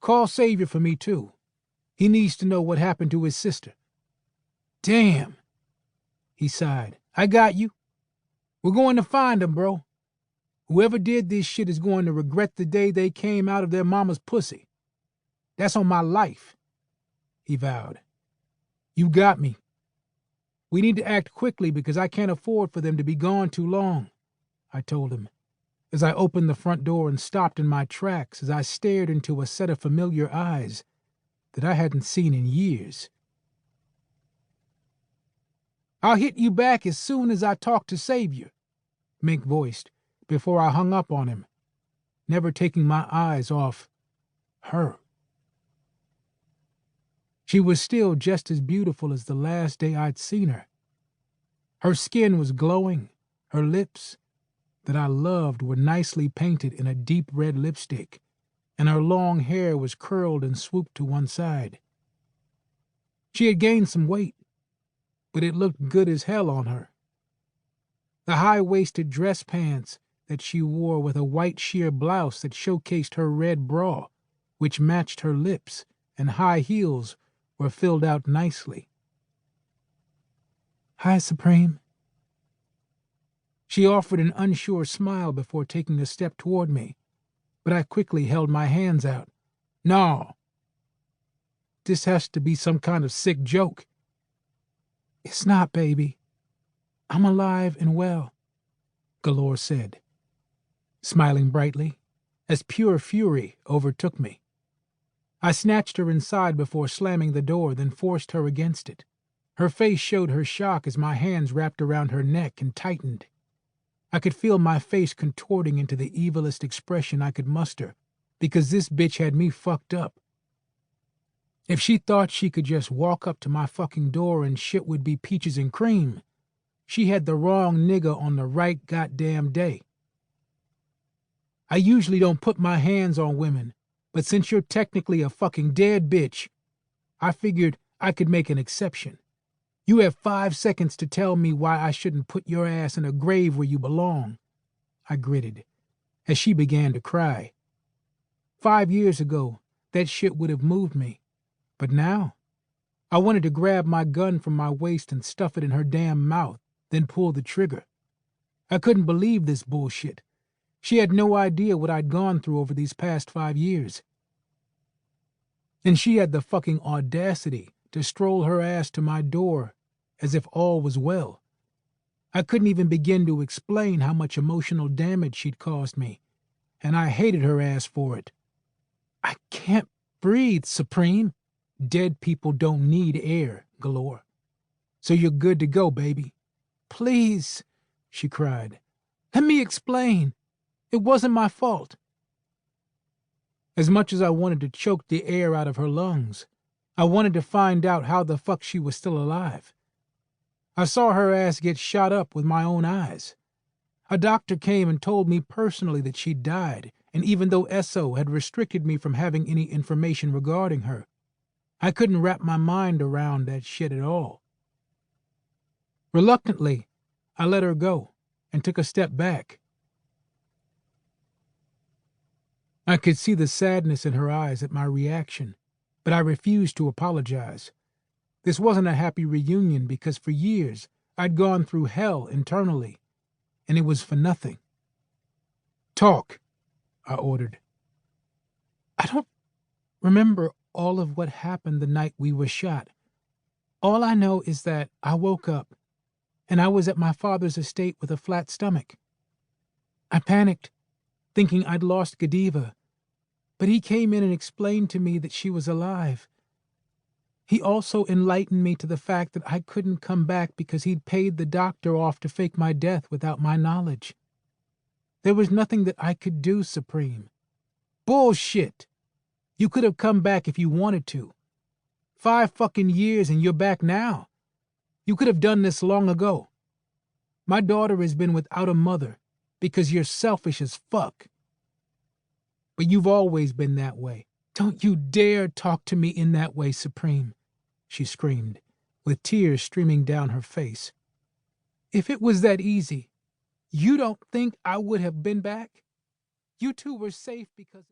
Call Savior for me, too. He needs to know what happened to his sister. Damn, he sighed. I got you. We're going to find him, bro. Whoever did this shit is going to regret the day they came out of their mama's pussy. That's on my life, he vowed. You got me. We need to act quickly because I can't afford for them to be gone too long, I told him, as I opened the front door and stopped in my tracks as I stared into a set of familiar eyes that I hadn't seen in years. I'll hit you back as soon as I talk to Savior, Mink voiced before I hung up on him, never taking my eyes off her. She was still just as beautiful as the last day I'd seen her. Her skin was glowing, her lips, that I loved, were nicely painted in a deep red lipstick, and her long hair was curled and swooped to one side. She had gained some weight, but it looked good as hell on her. The high-waisted dress pants that she wore with a white sheer blouse that showcased her red bra, which matched her lips, and high heels were filled out nicely. Hi, Supreme. She offered an unsure smile before taking a step toward me, but I quickly held my hands out. No. This has to be some kind of sick joke. It's not, baby. I'm alive and well, Galore said, smiling brightly, as pure fury overtook me. I snatched her inside before slamming the door, then forced her against it. Her face showed her shock as my hands wrapped around her neck and tightened. I could feel my face contorting into the evilest expression I could muster, because this bitch had me fucked up. If she thought she could just walk up to my fucking door and shit would be peaches and cream, she had the wrong nigga on the right goddamn day. I usually don't put my hands on women, but since you're technically a fucking dead bitch, I figured I could make an exception. You have 5 seconds to tell me why I shouldn't put your ass in a grave where you belong, I gritted, as she began to cry. 5 years ago, that shit would have moved me, but now, I wanted to grab my gun from my waist and stuff it in her damn mouth, then pull the trigger. I couldn't believe this bullshit. She had no idea what I'd gone through over these past 5 years. And she had the fucking audacity to stroll her ass to my door as if all was well. I couldn't even begin to explain how much emotional damage she'd caused me, and I hated her ass for it. I can't breathe, Supreme. Dead people don't need air, Galore. So you're good to go, baby. Please, she cried. Let me explain. It wasn't my fault. As much as I wanted to choke the air out of her lungs, I wanted to find out how the fuck she was still alive. I saw her ass get shot up with my own eyes. A doctor came and told me personally that she'd died, and even though Esso had restricted me from having any information regarding her, I couldn't wrap my mind around that shit at all. Reluctantly, I let her go and took a step back. I could see the sadness in her eyes at my reaction, but I refused to apologize. This wasn't a happy reunion because for years I'd gone through hell internally, and it was for nothing. Talk, I ordered. I don't remember all of what happened the night we were shot. All I know is that I woke up, and I was at my father's estate with a flat stomach. I panicked, thinking I'd lost Godiva, but he came in and explained to me that she was alive. He also enlightened me to the fact that I couldn't come back because he'd paid the doctor off to fake my death without my knowledge. There was nothing that I could do, Supreme. Bullshit! You could have come back if you wanted to. 5 fucking years and you're back now. You could have done this long ago. My daughter has been without a mother because you're selfish as fuck. But you've always been that way. Don't you dare talk to me in that way, Supreme, she screamed, with tears streaming down her face. If it was that easy, you don't think I would have been back? You two were safe because...